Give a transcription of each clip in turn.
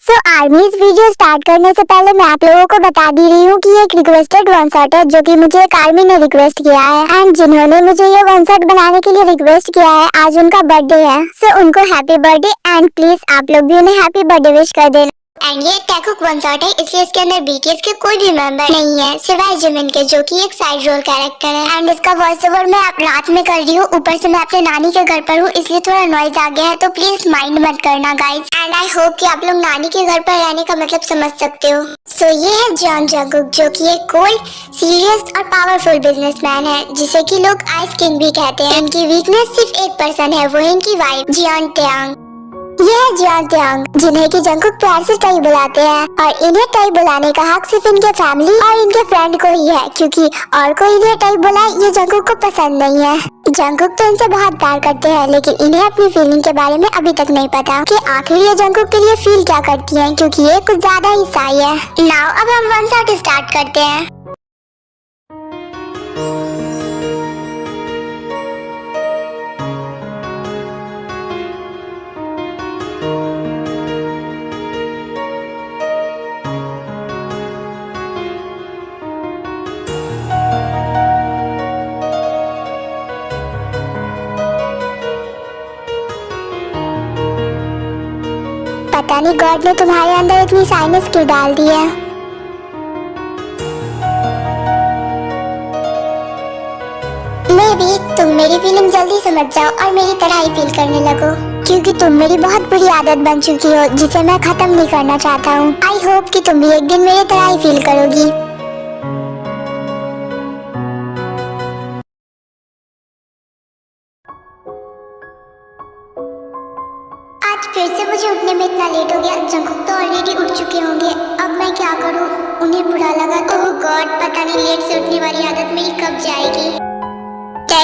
आर्मीज video start करने से पहले मैं आप लोगों को बता दी रही हूँ कि ये एक रिक्वेस्टेड वन शॉट है जो कि मुझे एक आर्मी ने रिक्वेस्ट किया है एंड जिन्होंने मुझे ये वन शॉट बनाने के लिए रिक्वेस्ट किया है आज उनका बर्थडे है। सो उनको हैप्पी बर्थडे एंड प्लीज आप लोग भी उन्हें हैप्पी बर्थडे विश कर देना। एंड ये टैकुक वन शॉट है इसलिए इसके अंदर बीटीएस के कोई भी मेंबर नहीं है सिवाय जिमिन के जो कि एक साइड रोल कैरेक्टर है। एंड इसका वॉइस ओवर मैं रात में कर रही हूँ, ऊपर से मैं अपने नानी के घर पर हूँ इसलिए थोड़ा नॉइज आ गया है तो प्लीज माइंड मत करना गाइज। एंड आई होप कि आप लोग नानी के घर पर रहने का मतलब समझ सकते हो। सो ये है जॉन जंगकुक जो कि एक कोल्ड सीरियस और पावरफुल बिजनेसमैन है जिसे कि लोग आइस किंग भी कहते हैं। इनकी वीकनेस सिर्फ एक पर्सन है, वो है इनकी वाइफ जियोन टयांग। ये है जियोन टयांग जिन्हें कि जंगकुक प्यार से टाई बुलाते हैं और इन्हें टाई बुलाने का हक सिर्फ इनके फैमिली और इनके फ्रेंड को ही है क्योंकि और कोई इन्हें टाई बुलाए ये जंगकुक को पसंद नहीं है। जंगकुक तो इनसे बहुत प्यार करते हैं लेकिन इन्हें अपनी फीलिंग के बारे में अभी तक नहीं पता कि आखिर ये जंगकुक के लिए फील क्या करती हैं क्योंकि ये कुछ ज्यादा ही साई है। नाउ अब हम वन शॉट स्टार्ट करते हैं। पता नहीं गॉड ने तुम्हारे अंदर इतनी साइनेस क्यों डाल दी है। मे बी तुम मेरी फीलिंग जल्दी समझ जाओ और मेरी तरह ही फील करने लगो क्योंकि तुम मेरी बहुत बुरी आदत बन चुकी हो जिसे मैं खत्म नहीं करना चाहता हूँ। आई होप कि तुम भी एक दिन मेरी तरह ही फील करोगी। फिर से मुझे उठने में इतना लेट हो गया। जंगकुक तो ऑलरेडी उठ चुके होंगे, अब मैं क्या करूं? उन्हें बुरा लगा तो गॉड पता नहीं लेट से उठने वाली आदत मेरी कब जाएगी। क्या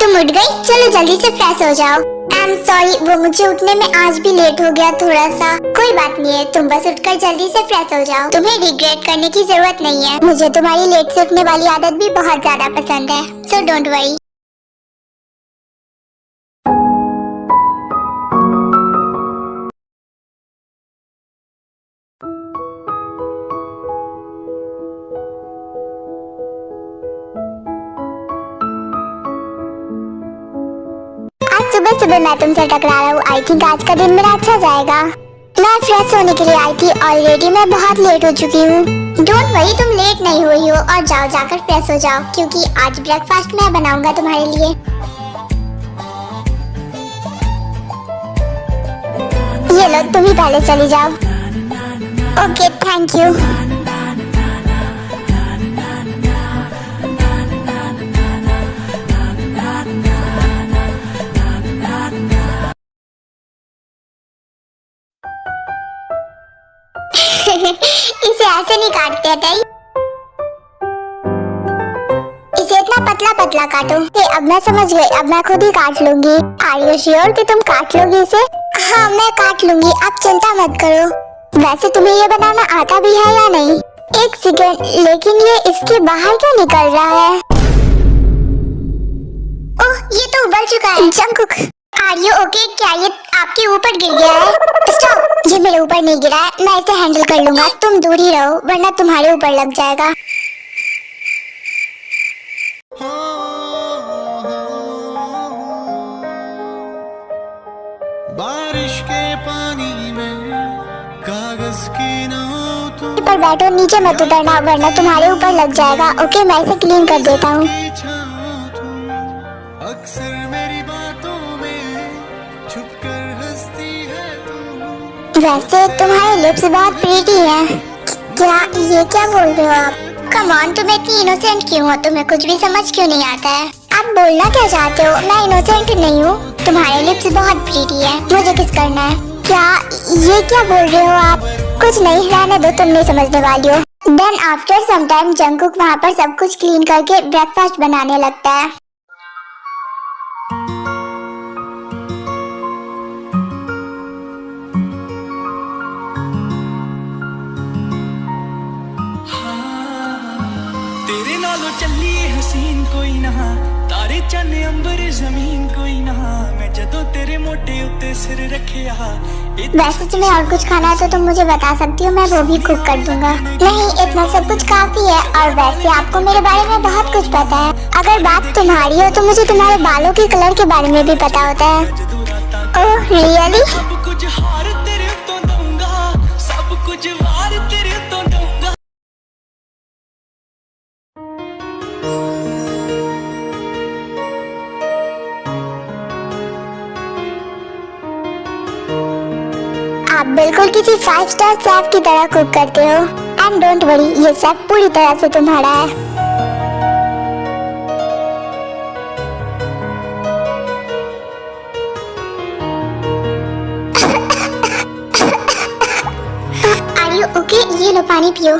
तुम उठ गई? चलो जल्दी से फ्रेश हो जाओ। आई एम सॉरी वो मुझे उठने में आज भी लेट हो गया थोड़ा सा। कोई बात नहीं है, तुम बस उठकर जल्दी से फ्रेश हो जाओ। तुम्हें रिग्रेट करने की जरूरत नहीं है, मुझे तुम्हारी लेट से उठने वाली आदत भी बहुत ज्यादा पसंद है। So don't worry. सुबह सुबह मैं तुमसे टकरा रहा हूँ। आई थिंक आज का दिन मेरा अच्छा जाएगा। मैं फ्रेश होने के लिए आई थी, ऑलरेडी मैं बहुत लेट हो चुकी हूँ। डोंट वरी तुम लेट नहीं हुई हो और जाओ जाकर फ्रेश हो जाओ क्योंकि आज ब्रेकफास्ट मैं बनाऊंगा तुम्हारे लिए। ये लो तुम ही पहले चली जाओ। Okay thank you. इसे ऐसे नहीं काटते हैं, इसे इतना पतला पतला काटो। अब मैं समझ गई, अब मैं खुद ही काट लूंगी। आर यू श्योर कि तुम काट लोगी इसे? हाँ मैं काट लूंगी, आप चिंता मत करो। वैसे तुम्हें ये बनाना आता भी है या नहीं? एक सेकेंड, लेकिन ये इसके बाहर क्यों निकल रहा है? ओह ये तो उबल चुका है। Jungkook are you okay? क्या ये आपके ऊपर गिर गया है? स्टॉप, ये मेरे ऊपर नहीं गिरा है, मैं इसे हैंडल कर लूंगा। तुम दूर ही रहो वरना तुम्हारे ऊपर लग जाएगा। बारिश के पानी में कागज की नोटों पर बैठो, नीचे मत उतरना वरना तुम्हारे ऊपर लग जाएगा। ओके मैं इसे क्लीन कर देता हूँ। अक्सर मेरी बातों में छुपकर हंसती है तू। वैसे तुम्हारे लिप्स बहुत प्रीटी हैं। क्या ये क्या बोल रहे हो आप? कम ऑन, तुम इतनी इनोसेंट क्यों हो? तुम्हें कुछ भी समझ क्यों नहीं आता है? आप बोलना क्या चाहते हो? मैं इनोसेंट नहीं हूँ, तुम्हारे लिप्स बहुत प्रीटी है। मुझे किस करना है? क्या ये क्या बोल रहे हो आप? कुछ नहीं, रहने दो, तुम नहीं समझने वाली हो। Then after some time Jungkook वहाँ पर सब कुछ क्लीन करके ब्रेकफास्ट बनाने लगता है। तेरे नालों चली हसीन कोई ना, तारे चन्ने अंबर जमीन कोई ना। मैं जदों तेरे मोटे उत्ते सिर रखिया। वैसे तुम्हें और कुछ खाना है तो तुम मुझे बता सकती हो, मैं वो भी कुक कर दूंगा। नहीं, इतना सब कुछ काफी है। और वैसे आपको मेरे बारे में बहुत कुछ पता है। अगर बात तुम्हारी हो तो मुझे तुम्हारे बालों के कलर के बारे में भी पता होता है। Oh really? सब कुछ हार तेरे तो दूंगा, सब कुछ वार तेरे तो दूंगा। आप बिल्कुल किसी 5 स्टार शेफ की तरह कुक करते हो। एंड डोंट वरी, ये शेफ पूरी तरह से तुम्हारा है। Are you okay? ये लो पानी पियो।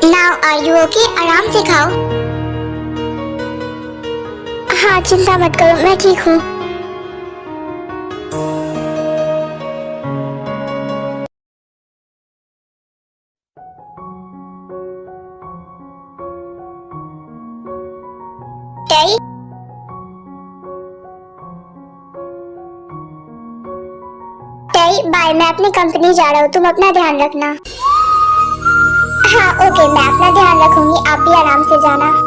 Now are you okay? आराम से खाओ। हाँ चिंता मत करो, मैं ठीक हूँ। टेरी? टेरी बाय, मैं अपनी कंपनी जा रहा हूँ, तुम अपना ध्यान रखना। हाँ ओके, मैं अपना ध्यान रखूंगी, आप भी आराम से जाना।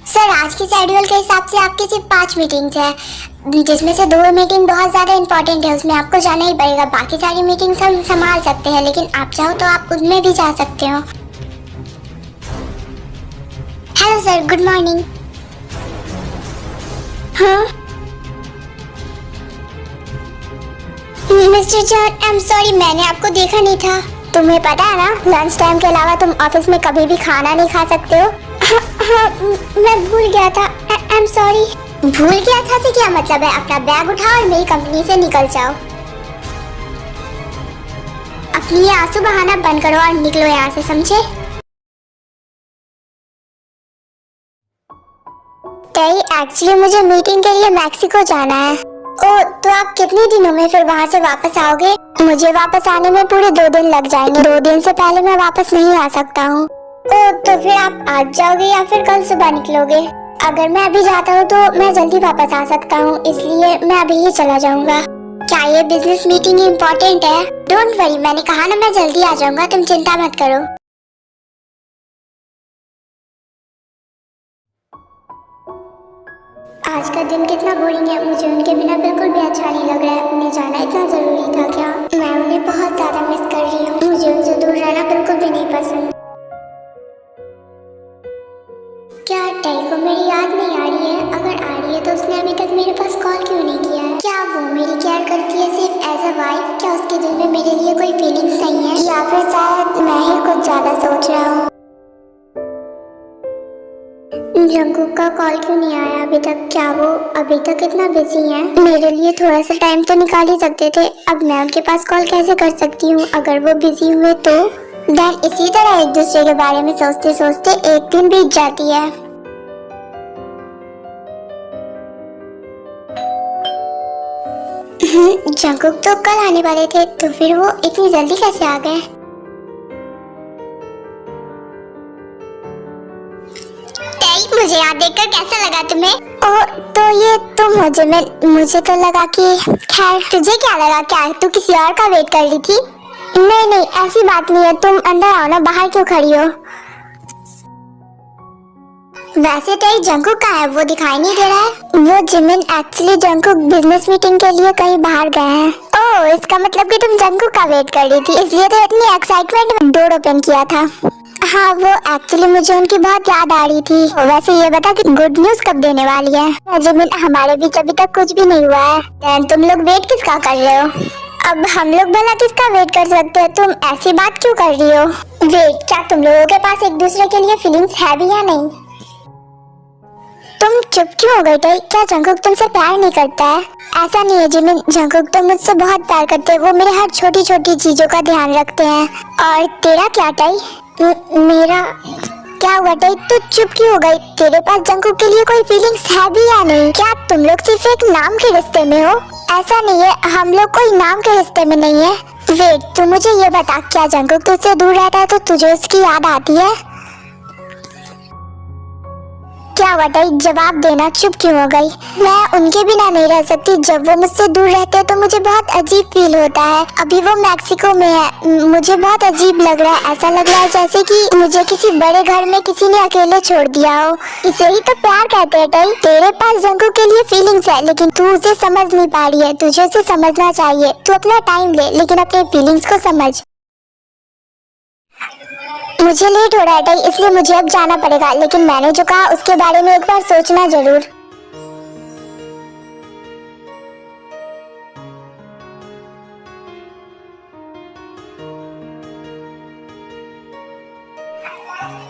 सर आज के शेड्यूल के हिसाब से आपकी सिर्फ 5 मीटिंग्स है, जिसमें से 2 मीटिंग बहुत ज्यादा इंपॉर्टेंट है, उसमें आपको जाना ही पड़ेगा। बाकी सारी मीटिंग्स हम संभाल सकते हैं, लेकिन आप चाहो तो आप उनमें भी जा सकते हो। Hello sir, good morning. हाँ mister John, I am sorry, मैंने आपको देखा नहीं था। तुम्हें पता है ना, लंच टाइम के अलावा तुम ऑफिस में कभी भी खाना नहीं खा सकते हो। हाँ, मैं भूल गया था, आई एम सॉरी। भूल गया था से क्या मतलब है? अपना बैग उठाओ और मेरी कंपनी से निकल जाओ। अपनी ये आंसू बहाना बंद करो और निकलो यहाँ से, समझे? एक्चुअली मुझे मीटिंग के लिए मैक्सिको जाना है। ओ, तो आप कितने दिनों में फिर वहाँ से वापस आओगे? मुझे वापस आने में पूरे 2 दिन लग जाएंगे। 2 दिन से पहले मैं वापस नहीं आ सकता हूँ। ओ, तो फिर आप आज जाओगे या फिर कल सुबह निकलोगे? अगर मैं अभी जाता हूँ तो मैं जल्दी वापस आ सकता हूँ, इसलिए मैं अभी ही चला जाऊंगा। क्या ये बिजनेस मीटिंग इम्पोर्टेंट है? डोंट वरी, मैंने कहा ना मैं जल्दी आ जाऊंगा, तुम चिंता मत करो। आज का दिन कितना बोरिंग है, मुझे उनके बिना बिल्कुल भी अच्छा नहीं लग रहा है। उन्हें जाना इतना जरूरी था क्या? मैं उन्हें बहुत ज्यादा मिस कर रही हूँ। मुझे उनसे दूर रहना बिल्कुल भी नहीं पसंद। क्या टेरी को मेरी याद नहीं आ रही है? अगर आ रही है तो उसने अभी तक मेरे पास कॉल क्यों नहीं किया है? क्या वो मेरी केयर करती है सिर्फ एज अ वाइफ? क्या उसके दिल में मेरे लिए कोई फीलिंग्स नहीं है? या फिर शायद मैं ही कुछ ज्यादा सोच रहा हूँ। जंगकुक का कॉल क्यों नहीं आया अभी तक? क्या वो अभी तक इतना बिजी है? मेरे लिए थोड़ा सा टाइम तो निकाल ही सकते थे। अब मैं उनके पास कॉल कैसे कर सकती हूँ अगर वो बिजी हुए तो? देन इसी तरह एक दूसरे के बारे में सोचते सोचते एक दिन बीत जाती है। जंगकुक तो कल आने वाले थे, तो फिर वो इतनी जल्दी कैसे आ गए? मुझे यहाँ देखकर कैसा लगा तुम्हें? ओ, तो ये तुम मुझे तो लगा कि, खैर तुझे क्या लगा? क्या तू किसी और का वेट कर रही थी? नहीं, ऐसी बात नहीं है। तुम अंदर आओ ना, बाहर क्यों खड़ी हो? वैसे तेरी जंगकुक कहाँ है? वो दिखाई नहीं दे रहा है। वो Jimin, actually Jungkook business meeting के लिए कहीं बाहर गए हैं। ओह, इसका मतलब कि तुम जंगकुक का वेट कर रही थी, इसलिए तो इतनी एक्साइटमेंट में डोर ओपन किया था। हाँ, वो एक्चुअली मुझे उनकी बहुत याद आ रही थी। वैसे ये बता कि गुड न्यूज कब देने वाली है? जिमिन, हमारे बीच अभी तक कुछ भी नहीं हुआ है। तुम लोग वेट किसका कर रहे हो? अब हम लोग भला किसका वेट कर सकते हैं? तुम ऐसी बात क्यों कर रही हो? वेट, क्या तुम लोगों के पास एक दूसरे के लिए फीलिंग्स है भी या नहीं? तुम चुप क्यों हो गई टेरी? क्या जंगकुक तुमसे प्यार नहीं करता है? ऐसा नहीं है जिमिन, जंगकुक तो मुझसे बहुत प्यार करते हैं। वो मेरे हर छोटी छोटी चीजों का ध्यान रखते हैं। और तेरा क्या टेरी? मेरा क्या हुआ टई, तू चुप क्यों हो गई? तेरे पास जंकुक के लिए कोई फीलिंग्स है भी या नहीं? क्या तुम लोग सिर्फ एक नाम के रिश्ते में हो? ऐसा नहीं है, हम लोग कोई नाम के रिश्ते में नहीं है। वेट, तू मुझे ये बता, क्या जंकुक तुझसे दूर रहता है तो तुझे उसकी याद आती है? क्या हुआ टई, जवाब देना, चुप क्यों हो गई? मैं उनके बिना नहीं रह सकती। जब वो मुझसे दूर रहते हैं तो मुझे बहुत अजीब फील होता है। अभी वो मैक्सिको में है, मुझे बहुत अजीब लग रहा है। ऐसा लग रहा है जैसे कि मुझे किसी बड़े घर में किसी ने अकेले छोड़ दिया हो। इसे ही तो प्यार कहते हैं टई। तेरे पास जंकुक के लिए फीलिंग्स है, लेकिन तू उसे समझ नहीं पा रही है। तुझे उसे समझना चाहिए। तू अपना टाइम ले, लेकिन अपने फीलिंग्स को समझ। मुझे लेट हो रहा है टई, इसलिए मुझे अब जाना पड़ेगा, लेकिन मैंने जो कहा उसके बारे में एक बार सोचना जरूर।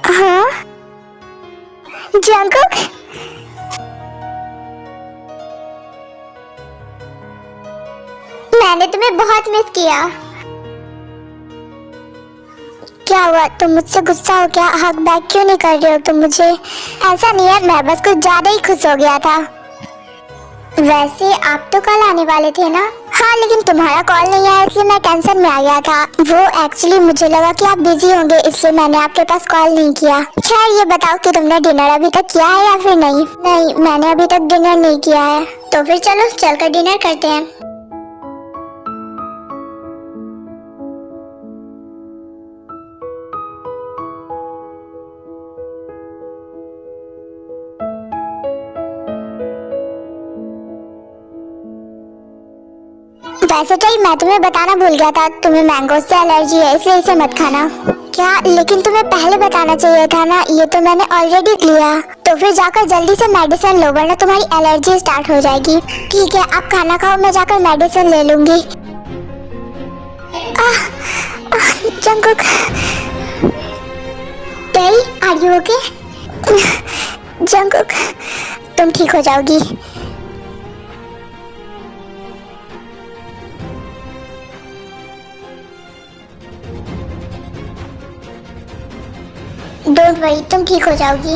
हाँ जंकुक, मैंने तुम्हें बहुत मिस किया। क्या हुआ, तुम मुझसे गुस्सा हो क्या? हक बैक क्यों नहीं कर रहे हो तुम मुझे? ऐसा नहीं है, मैं बस कुछ ज्यादा ही खुश हो गया था। वैसे आप तो कल आने वाले थे ना? हाँ, लेकिन तुम्हारा कॉल नहीं आया इसलिए मैं टेंशन में आ गया था। वो एक्चुअली मुझे लगा कि आप बिजी होंगे, इसलिए मैंने आपके पास कॉल नहीं किया। खैर, ये बताओ कि तुमने डिनर अभी तक किया है या फिर नहीं? नहीं, मैंने अभी तक डिनर नहीं किया है। तो फिर चलो चलकर डिनर करते हैं। वैसे तो मैं तुम्हें बताना भूल गया था, तुम्हें मैंगो से एलर्जी है, इसलिए इसे मत खाना। क्या? लेकिन तुम्हें पहले बताना चाहिए था ना, ये तो मैंने ऑलरेडी लिया। तो फिर जाकर जल्दी से मेडिसिन लो, वरना तुम्हारी एलर्जी स्टार्ट हो जाएगी। ठीक है, आप खाना खाओ, मैं जाकर मेडिसिन ले लूंगी। जंकुक, टई, आर यू ओके? जंकुक, तुम ठीक हो जाओगी। डोंट वरी, तुम ठीक हो जाओगी।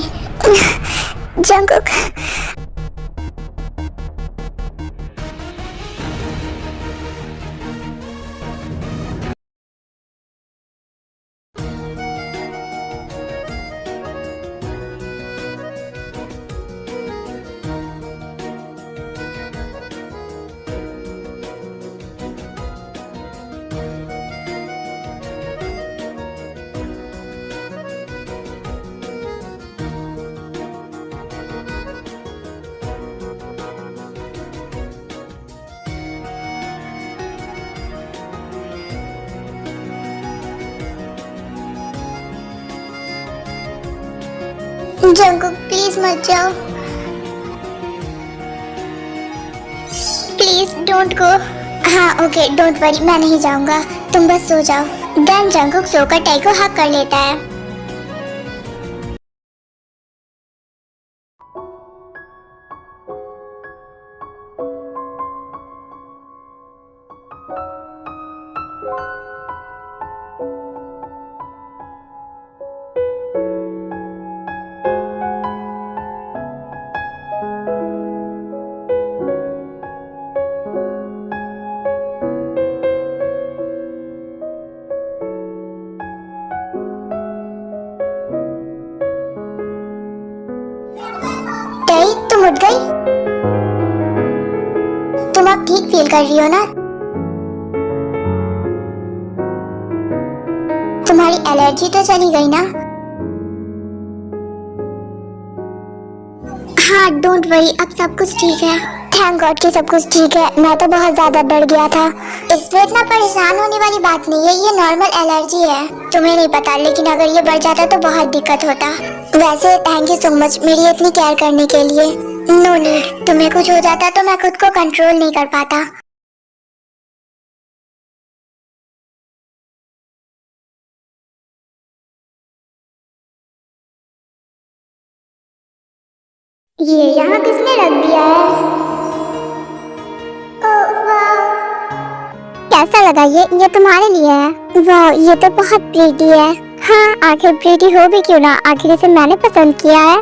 जंकुक, जंकुक प्लीज मत जाओ, प्लीज डोंट गो। हाँ ओके, डोंट वरी, मैं नहीं जाऊंगा, तुम बस सो जाओ। देन जंकुक सोकर टई को हक कर लेता है। टई, तुम उठ गई? तुम अब ठीक फील कर रही हो ना? तुम्हारी एलर्जी तो चली गई ना? हाँ डोंट वरी, अब सब कुछ ठीक है। थैंक गॉड कि सब कुछ ठीक है, मैं तो बहुत ज्यादा डर गया था। इसमें इतना परेशान होने वाली बात नहीं है, ये नॉर्मल एलर्जी है। तुम्हें नहीं पता, लेकिन अगर ये बढ़ जाता तो बहुत दिक्कत होता। वैसे थैंक यू सो मच मेरी इतनी केयर करने के लिए। नो नीड, तुम्हें कुछ हो जाता तो मैं खुद को कंट्रोल नहीं कर पाता। ये यहाँ किसने रख दिया है? ओह वाह, कैसा लगा ये तुम्हारे लिए है। वाह, ये तो बहुत प्रीटी है। हाँ, आखिर प्रीति हो भी क्यों ना, आखिर इसे मैंने पसंद किया है।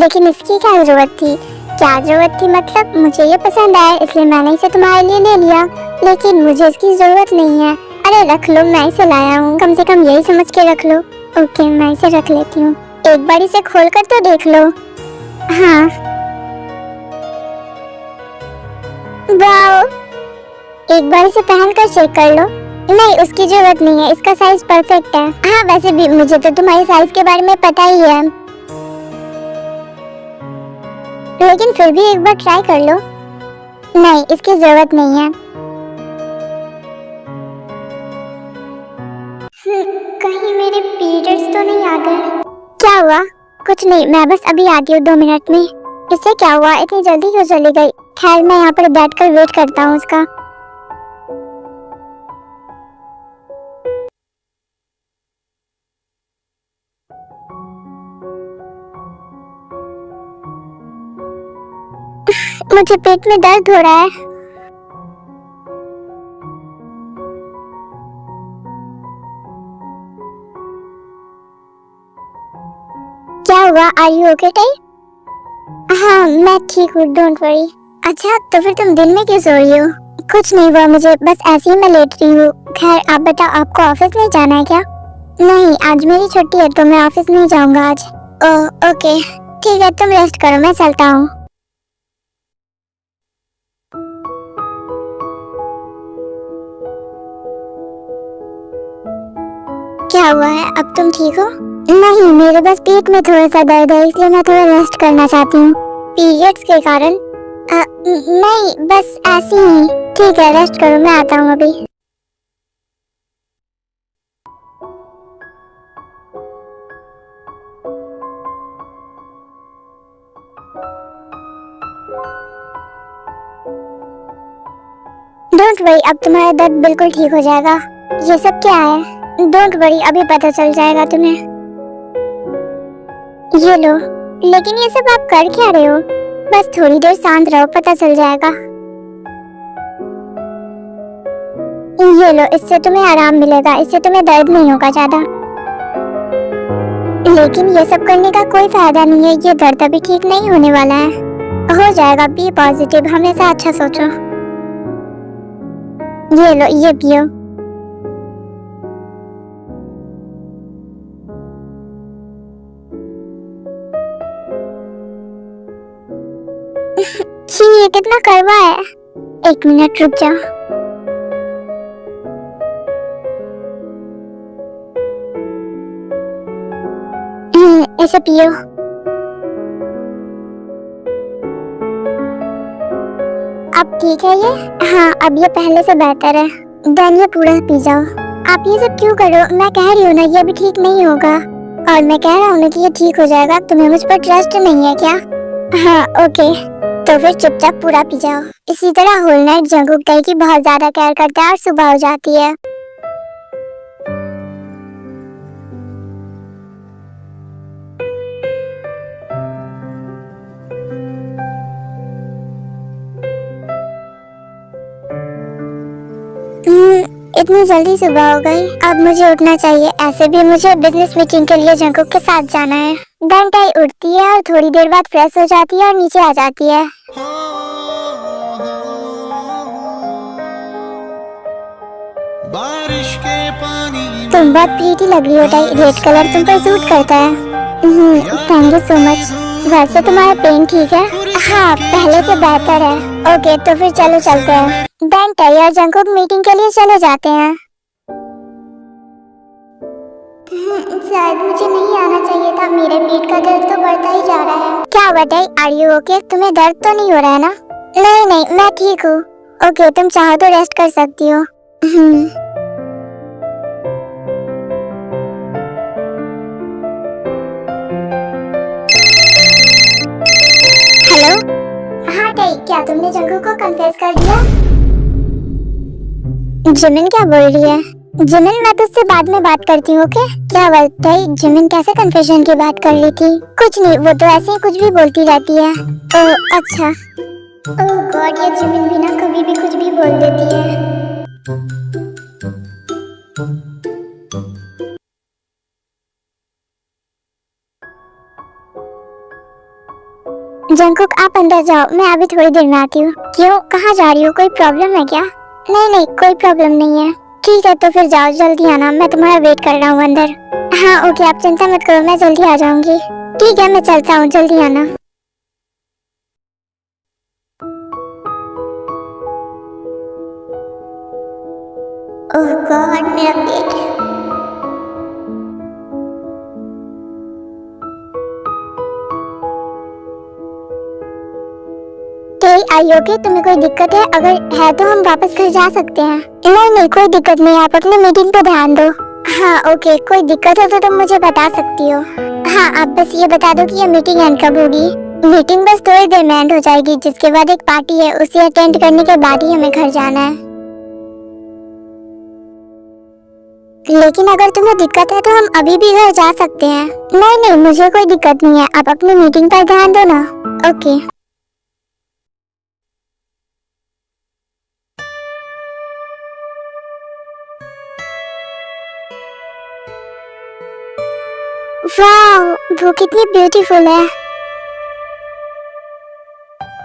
लेकिन इसकी क्या जरूरत थी? क्या जरूरत थी मतलब, मुझे ये पसंद आया इसलिए मैंने इसे तुम्हारे लिए ले लिया, लेकिन मुझे इसकी जरूरत नहीं है। अरे रख लो, मैं इसे लाया हूँ, कम से कम यही समझ के रख लो। ओके, मैं इसे रख लेती हूँ। एक बार इसे खोल कर तो देख लो। हाँ, वाओ, एक बार इसे पहन कर चेक कर लो। नहीं, उसकी जरूरत नहीं है, इसका साइज परफेक्ट है। हाँ, वैसे भी मुझे तो तुम्हारे साइज के बारे में पता ही है, लेकिन फिर भी एक बार ट्राई कर लो। नहीं, इसकी जरूरत नहीं है। कहीं मेरे पीरियड्स तो नहीं आ गए? क्या हुआ? कुछ नहीं, मैं बस अभी आती हूँ 2 मिनट में। इससे क्या हुआ, इतनी जल्दी क्यों चली गई? खैर, मैं यहाँ पर बैठकर वेट करता हूँ उसका। मुझे पेट में दर्द हो रहा है। क्या हुआ? Are you okay Tae? हाँ, मैं ठीक हूँ, डोंट वरी। अच्छा, तो फिर तुम दिन में क्यों सो रही हो? कुछ नहीं हुआ मुझे, बस ऐसे ही मैं लेट रही हूँ। खैर, आप बताओ, आपको ऑफिस नहीं जाना है क्या? नहीं, आज मेरी छुट्टी है तो मैं ऑफिस नहीं जाऊंगा आज। ओह ओके, ठीक है, तुम रेस्ट करो, मैं चलता हूँ। क्या हुआ है, अब तुम ठीक हो? नहीं, मेरे बस पेट में थोड़ा सा दर्द है, इसलिए मैं थोड़ा रेस्ट करना चाहती हूँ। पीरियड्स के कारण? नहीं, बस ऐसे ही। ठीक है, रेस्ट करो, मैं आता हूँ अभी। डोंट वरी, अब तुम्हारा दर्द बिल्कुल ठीक हो जाएगा। ये सब क्या है? डोंट वरी, अभी पता चल जाएगा तुम्हें। ये लो। लेकिन ये सब आप कर क्या रहे हो? बस थोड़ी देर शांत रहो, पता चल जाएगा। ये लो, इससे तुम्हें आराम मिलेगा, इससे तुम्हें दर्द नहीं होगा ज्यादा। लेकिन ये सब करने का कोई फायदा नहीं है, ये दर्द अभी ठीक नहीं होने वाला है। हो जाएगा, बी पॉजिटिव, हमेशा अच्छा सोचो। ये लो, ये पियो। छी, ये कितना कड़वा है। 1 मिनट रुक जाओ। इसे पियो। अब ठीक है ये? हाँ, अब ये पहले से बेहतर है। देन ये पूरा पी जाओ। आप ये सब क्यों कर रहे हो? मैं कह रही हूँ ना, ये भी ठीक नहीं होगा। और मैं कह रहा हूँ ना कि ये ठीक हो जाएगा। तुम्हें मुझ पर ट्रस्ट नहीं है क्या? हाँ, ओके, तो फिर चुपचाप पूरा पी जाओ। इसी तरह होल नाइट जंगकुक ताई की बहुत ज्यादा केयर करता है और सुबह हो जाती है। इतनी जल्दी सुबह हो गई, अब मुझे उठना चाहिए। ऐसे भी मुझे बिजनेस मीटिंग के लिए जंगकुक के साथ जाना है। देन ताई उठती है और थोड़ी देर बाद फ्रेश हो जाती है और नीचे आ जाती है। बारिश के पानी तुम बहुत प्रीटी लग रही हो ताई, रेड कलर तुम पर सूट करता है। Thank you so much. वैसे तुम्हारा पेन ठीक है? हाँ, पहले से बेहतर है। ओके, तो फिर चलो चलते हैं। देन ताई और जंगकुक मीटिंग के लिए चले जाते हैं। शायद मुझे नहीं आना चाहिए था, मेरे पेट का दर्द तो बढ़ता ही जा रहा है। क्या हुआ ताई, आर यू ओके? तुम्हें दर्द तो नहीं हो रहा है ना? नहीं नहीं, मैं ठीक हूँ। ओके, तुम चाहो तो रेस्ट कर सकती हो। हेलो। हाँ ताई, क्या तुमने जंगकुक को कन्फेस कर दिया? जिमिन क्या बोल रही है? जिमिन, मैं तुझसे बाद में बात करती हूँ, ओके? क्या बात ताई, जिमिन कैसे कन्फेशन की बात कर रही थी? कुछ नहीं, वो तो ऐसे ही कुछ भी बोलती रहती है। ओह अच्छा। ओह गॉड, ये जिमिन भी ना कभी भी कुछ भी बोल देती है। आप अंदर जाओ, मैं अभी थोड़ी देर में आती हूँ। क्यों, कहाँ जा रही हो, कोई प्रॉब्लम है क्या? नहीं नहीं, कोई प्रॉब्लम नहीं है। ठीक है तो फिर जाओ, जल्दी आना, मैं तुम्हारा वेट कर रहा हूँ अंदर। हाँ ओके, आप चिंता मत करो, मैं जल्दी आ जाऊंगी। ठीक है मैं चलता हूँ, जल्दी आना। ओह गॉड, मेरा पेट। आई ओके, तुम्हें कोई दिक्कत है? अगर है तो हम वापस घर जा सकते हैं। नहीं नहीं, कोई दिक्कत नहीं, आप अपनी मीटिंग पे ध्यान दो। हाँ ओके, कोई दिक्कत हो तो तुम मुझे बता सकती हो। हाँ, आप बस ये बता दो कि ये मीटिंग एंड कब होगी। मीटिंग बस थोड़ी देर में एंड हो जाएगी, जिसके बाद एक पार्टी है, उसे अटेंड करने के बाद ही हमें घर जाना है। लेकिन अगर तुम्हें दिक्कत है तो हम अभी भी घर जा सकते हैं। नहीं नहीं, मुझे कोई दिक्कत नहीं है, आप अपनी मीटिंग पर ध्यान दो ना। ओके। वाह, वो कितनी ब्यूटीफुल है।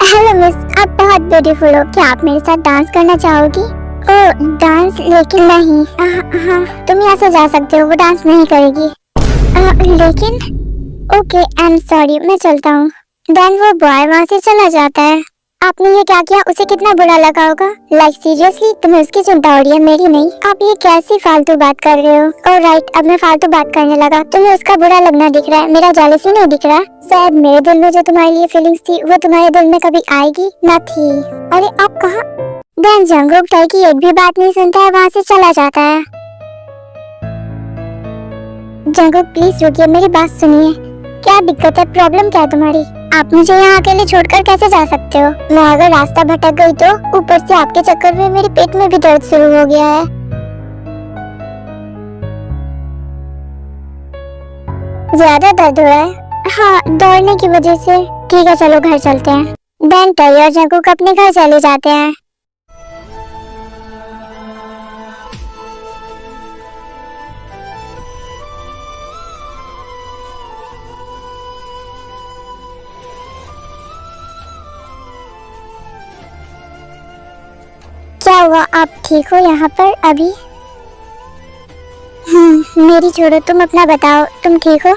हेलो मिस, आप बहुत ब्यूटीफुल हो, क्या आप मेरे साथ डांस करना चाहोगी? ओह डांस, लेकिन नहीं। हाँ तुम यहाँ से जा सकते हो, वो डांस नहीं करेगी। लेकिन ओके, आई एम सॉरी, मैं चलता हूँ। देन वो बॉय वहाँ से चला जाता है। आपने ये क्या किया, उसे कितना बुरा लगा होगा। लाइक सीरियसली, तुम्हें उसकी चिंता हो रही है, मेरी नहीं। आप ये कैसी फालतू बात कर रहे हो? ऑलराइट, अब मैं फालतू बात करने लगा। तुम्हें उसका बुरा लगना दिख रहा है, मेरा जेलसी नहीं दिख रहा। शायद मेरे दिल में जो तुम्हारे लिए फीलिंग्स थी वो तुम्हारे दिल में कभी आएगी ना थी। अरे आप कहाँ? देन जंगकुक ताई की एक भी बात नहीं सुनता है, वहाँ से चला जाता है। जंगकुक प्लीज रुकिए, मेरी बात सुनिए। क्या दिक्कत है, प्रॉब्लम क्या है तुम्हारी? आप मुझे यहाँ अकेले छोड़कर कैसे जा सकते हो? मैं अगर रास्ता भटक गई तो ऊपर से आपके चक्कर में मेरे पेट में भी दर्द शुरू हो गया है। ज्यादा दर्द हो रहा है? हाँ, दौड़ने की वजह से। ठीक है चलो घर चलते हैं। देन ताई और जंगकुक अपने घर चले जाते हैं। क्या हुआ, आप ठीक हो यहाँ पर अभी? मेरी छोड़ो, तुम अपना बताओ, तुम ठीक हो?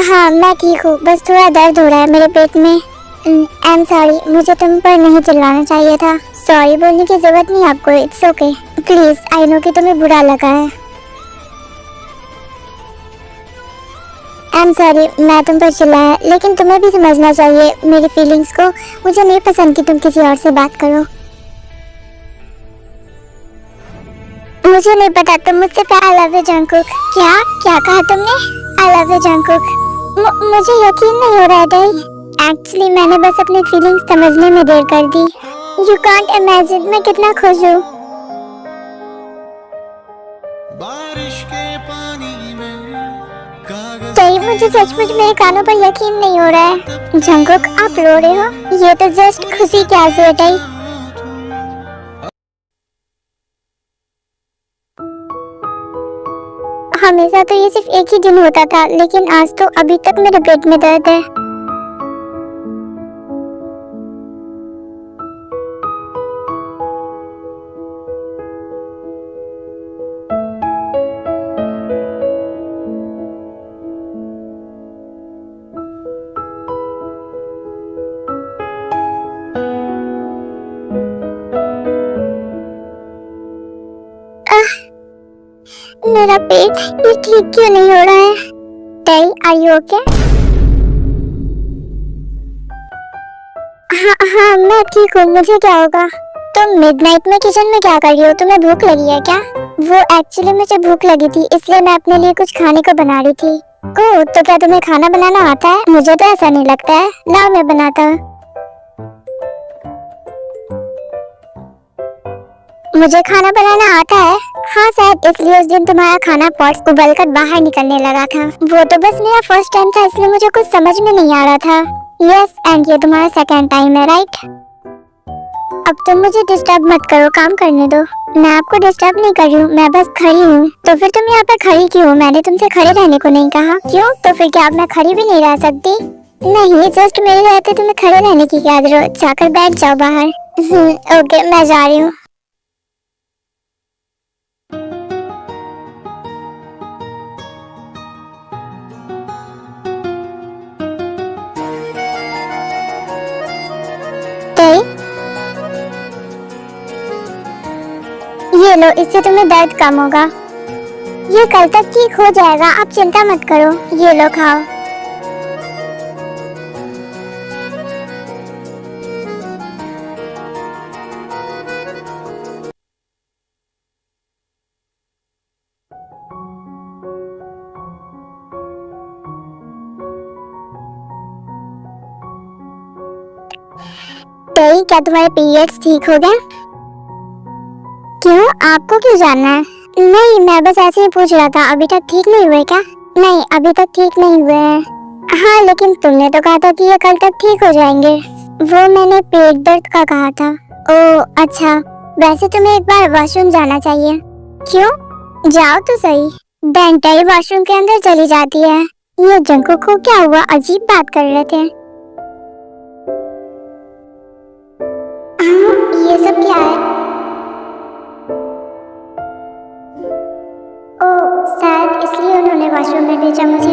हाँ मैं ठीक हूँ, बस थोड़ा दर्द हो रहा है मेरे पेट में। आई एम सॉरी, मुझे तुम पर नहीं चिल्लाना चाहिए था। सॉरी बोलने की जरूरत नहीं आपको, it's okay. Please, I know कि तुम्हें बुरा लगा है। आई एम सॉरी, मैं तुम पर चिल्लाया, लेकिन तुम्हें भी समझना चाहिए मेरी फीलिंग्स को। मुझे नहीं पसंद कि तुम किसी और से बात करो। मुझे नहीं पता, तुम मुझसे प्यार। I love you Jungkook. क्या क्या कहा तुमने? I love you Jungkook. मुझे यकीन नहीं हो रहा है ताई। एक्चुअली मैंने बस अपनी फीलिंग्स समझने में देर कर दी। यू कांट इमेजिन मैं कितना खुश हूँ। बारिश के पानी में ताई, मुझे सचमुच मेरे कानों पर यकीन नहीं हो रहा है। जंगकुक आप रो रहे हो? ये तो जस्ट खुशी के आंसू है ताई। हमेशा तो ये सिर्फ एक ही दिन होता था, लेकिन आज तो अभी तक मेरे पेट में दर्द है। मेरा पेट ये ठीक क्यों नहीं हो रहा है? ताई, आर यू ओके? हाँ मैं ठीक हूँ, मुझे क्या होगा? तुम मिडनाइट में किचन में क्या कर रही हो? तुम्हें भूख लगी है क्या? वो एक्चुअली मुझे भूख लगी थी, इसलिए मैं अपने लिए कुछ खाने को बना रही थी। ओह, तो क्या तुम्हें खाना बनाना आता है? मुझे तो ऐसा नहीं लगता है। लाओ मैं बनाता हूँ। मुझे खाना बनाना आता है। हाँ शायद इसलिए उस दिन तुम्हारा खाना पॉट उबलकर बाहर निकलने लगा था। वो तो बस मेरा फर्स्ट टाइम था, इसलिए मुझे कुछ समझ में नहीं आ रहा था। यस, एंड ये तुम्हारा सेकंड टाइम है, राइट? अब तुम मुझे डिस्टर्ब मत करो, काम करने दो। मैं आपको डिस्टर्ब नहीं कर रही हूँ, मैं बस खड़ी हूँ। तो फिर तुम यहाँ पर खड़ी क्यों हो? मैंने तुमसे खड़े रहने को नहीं कहा। क्यों? तो फिर क्या अब मैं खड़ी भी नहीं रह सकती? नहीं, जस्ट मेरे रहते तुम्हें खड़े रहने की क्या जरूरत, जाकर बैठ जाओ बाहर। ओके, मैं जा रही हूँ। ये लो, इससे तुम्हें दर्द कम होगा। ये कल तक ठीक हो जाएगा, आप चिंता मत करो। ये लो, खाओ। तेई, क्या तुम्हारे पीरियड्स ठीक हो गए? क्यों, आपको क्यों जानना है? नहीं, मैं बस ऐसे ही पूछ रहा था। अभी तक ठीक नहीं हुए क्या? नहीं, अभी तक ठीक नहीं हुए हैं। हाँ, लेकिन तुमने तो कहा था कि ये कल तक ठीक हो जाएंगे। वो मैंने पेट दर्द का कहा था। ओह अच्छा, वैसे तुम्हें एक बार वॉशरूम जाना चाहिए। क्यों? जाओ तो सही। बेंटाई वॉशरूम के अंदर चली जाती है। ये जंकुक को क्या हुआ, अजीब बात कर रहे थे। हाँ, ये सब क्या है? ओह, शायद इसलिए उन्होंने वॉशरूम में भेजा मुझे।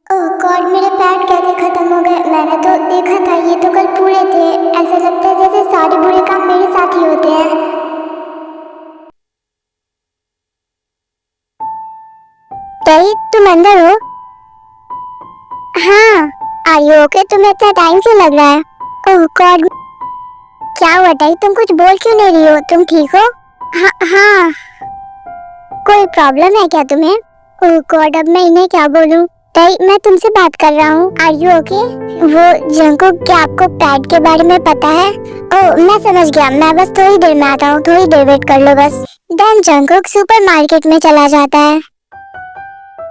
ओह गॉड, मेरे पैड कैसे खत्म हो गए? मैंने तो देखा था ये तो कल पूरे थे। ऐसा लगता है जैसे सारे बुरे काम मेरे साथ ही होते हैं। तेई, तुम अंदर हो? हाँ। Are you okay? तुम्हें इतना टाइम क्यों लग रहा है? ओह गॉड, क्या हुआ तेई? तुम कुछ बोल क्यों नहीं रही हो? तुम ठीक हो? हाँ हाँ। कोई प्रॉब्लम है क्या तुम्हें? ओह गॉड, अब मैं इन्हें क्या बोलूं? ताई, मैं तुमसे बात कर रहा हूँ। Are you okay? वो जंकुक, क्या आपको पैड के बारे में पता है? ओह, मैं समझ गया। मैं बस थोड़ी देर में आता हूँ, थोड़ी देर वेट कर लो बस। देन जंकुक सुपरमार्केट में चला जाता है।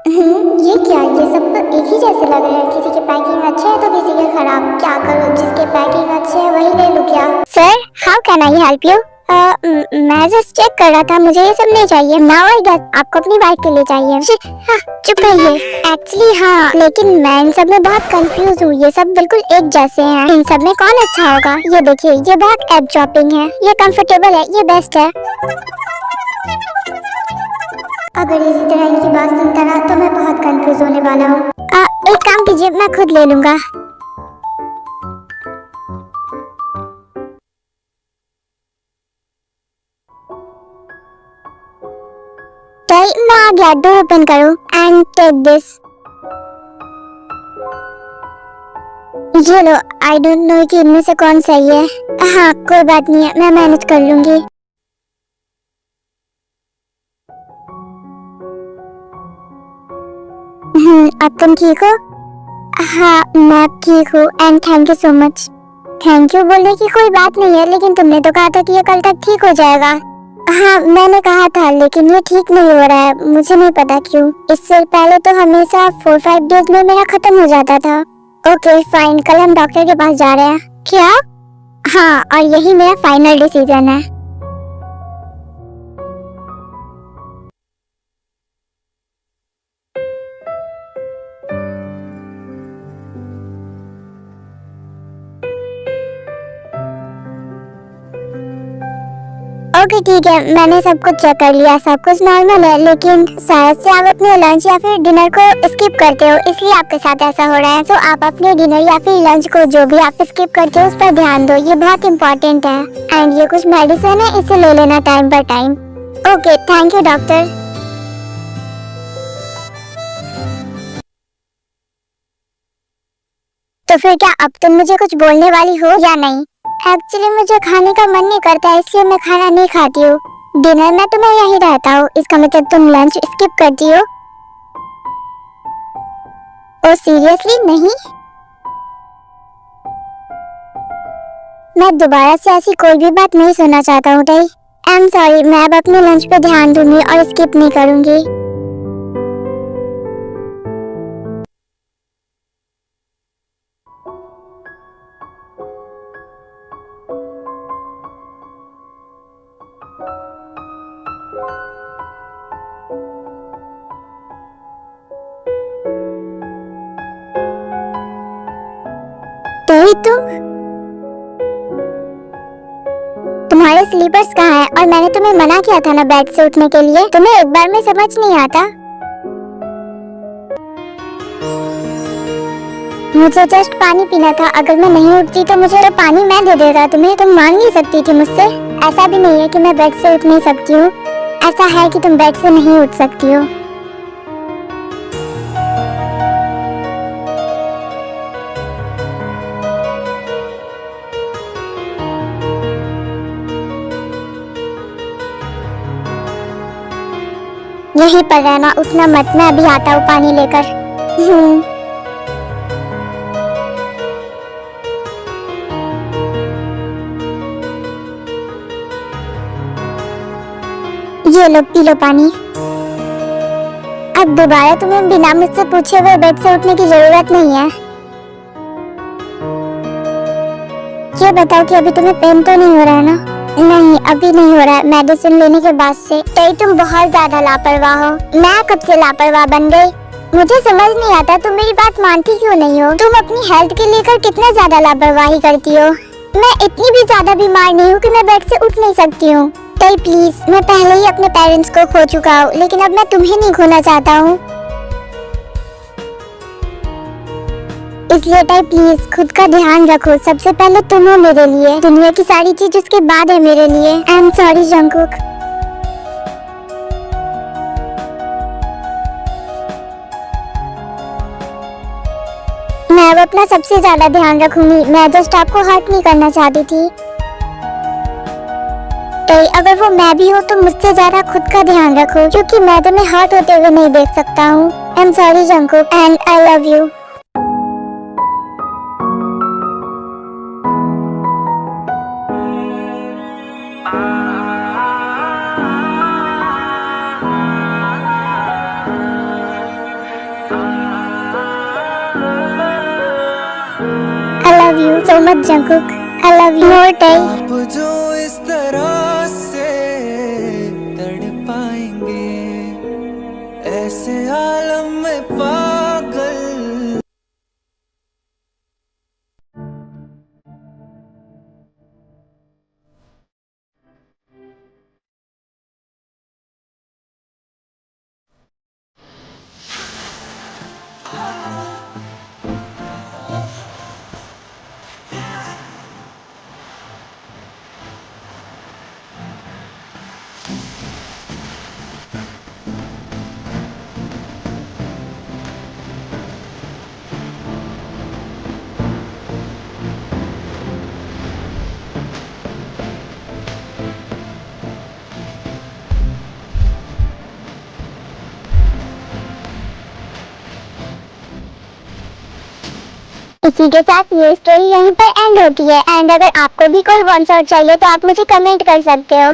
ये क्या? ये सब तो एक ही जैसे लग रहे हैं। किसी की पैकिंग अच्छे है तो किसी के खराब। क्या करूँ, जिसके पैकिंग अच्छे है वही ले लूँ क्या? Sir, how can I help you? मैं जस्ट चेक कर रहा था, मुझे ये सब नहीं चाहिए। नाउ आई गेट, आपको अपनी वाइफ के लिए चाहिए। हाँ, चुप रहिए। एक्चुअली हाँ, लेकिन मैं इन सब में बहुत कंफ्यूज हूँ। ये सब बिल्कुल एक जैसे हैं। इन सब में कौन अच्छा होगा? ये देखिए, ये बहुत एब चॉपिंग है, ये कंफर्टेबल है, ये बेस्ट है। अगर इसी तरह इनकी बात सुनता रहा तो मैं बहुत कंफ्यूज होने वाला हूँ। एक काम कीजिए, मैं खुद ले लूंगा। मैं आ गया, डोर ओपन करो एंड टेक दिस। ये लो। आई डोंट नो कि इनमें से कौन सही है। हाँ, कोई बात नहीं है, मैं मैनेज कर लूंगी। अब तुम ठीक हो? हाँ, मैं ठीक हूँ and thank you so much. Thank you बोलने की कोई बात नहीं है, लेकिन तुमने तो कहा था कि ये कल तक ठीक हो जाएगा। हाँ, मैंने कहा था, लेकिन ये ठीक नहीं हो रहा है। मुझे नहीं पता क्यों। इससे पहले तो हमेशा 4-5 डेज में मेरा खत्म हो जाता था। ओके फाइन, कल हम डॉक्टर के पास जा रहे हैं। क्या? हाँ, और यही मेरा फाइनल डिसीजन है। ओके ठीक है, मैंने सब कुछ चेक कर लिया, सब कुछ नॉर्मल है। लेकिन शायद से आप अपने लंच या फिर डिनर को स्किप करते हो, इसलिए आपके साथ ऐसा हो रहा है। तो आप अपने डिनर या फिर लंच को, जो भी आप स्किप करते हो, उस पर ध्यान दो। ये बहुत इंपॉर्टेंट है। एंड ये कुछ मेडिसिन है, इसे ले लेना time by time. Okay, thank you doctor. तो फिर क्या अब तुम मुझे कुछ बोलने वाली हो या नहीं? एक्चुअली मुझे खाने का मन नहीं करता, इसलिए मैं खाना नहीं खाती हूँ। डिनर में तो मैं यहीं रहता हूँ, इसका मतलब तुम लंच स्किप करती हो? Oh seriously? नहीं, मैं दोबारा से ऐसी कोई भी बात नहीं सुनना चाहता हूँ। आई एम सॉरी, मैं अब अपने लंच पे ध्यान दूंगी और स्किप नहीं करूंगी। तेरी तुम्हारे स्लीपर्स कहाँ हैं? और मैंने तुम्हें मना किया था ना बेड से उठने के लिए, तुम्हें एक बार में समझ नहीं आता? मुझे जस्ट पानी पीना था, अगर मैं नहीं उठती तो मुझे तो पानी मैं दे देता तुम्हें, तुम मांग नहीं सकती थी मुझसे। ऐसा भी नहीं है कि मैं बेड से उठ नहीं सकती हूँ, ऐसा है कि तुम बेड से नहीं उठ सकती हो। यहीं पर रहना, उठना मत, मैं अभी आता हूँ पानी लेकर। ये लो, पी लो पानी। अब दोबारा तुम्हें बिना मुझसे पूछे हुए बेड से उठने की जरूरत नहीं है। ये बताओ कि अभी तुम्हें पेन तो नहीं हो रहा है ना? नहीं, अभी नहीं हो रहा है, मेडिसिन लेने के बाद से। तो तुम बहुत ज्यादा लापरवाह हो। मैं कब से लापरवाह बन गई? मुझे समझ नहीं आता तुम मेरी बात मानती क्यों नहीं हो। तुम अपनी हेल्थ के लेकर कितना ज्यादा लापरवाही करती हो। मैं इतनी भी ज्यादा बीमार नहीं हूँ कि मैं बेड से उठ नहीं सकती हूँ। ताई प्लीज, मैं पहले ही अपने पेरेंट्स को खो चुका हूँ, लेकिन अब मैं तुम्हें नहीं खोना चाहता हूँ। इसलिए ताई प्लीज खुद का ध्यान रखो। सबसे पहले तुम हो मेरे लिए, दुनिया की सारी चीज उसके बाद है मेरे लिए। आई एम सॉरी जंगकुक। मैं अब अपना सबसे ज्यादा ध्यान रखूंगी। मैं जस्ट आपको हर्ट नहीं करना चाहती थी। अगर वो मैं भी हूँ तो मुझसे ज्यादा खुद का ध्यान रखो, क्योंकि मैं तुम्हें हर्ट होते हुए नहीं देख सकता हूँ। आई am sorry Jungkook and I love you. I love you so much Jungkook. I love you more Tay। आप जो इस तरह से तड़पाएंगे, ऐसे आलम में पागल। इसी के साथ ये स्टोरी यहीं पर एंड होती है। एंड अगर आपको भी कोई वन शॉट चाहिए तो आप मुझे कमेंट कर सकते हो।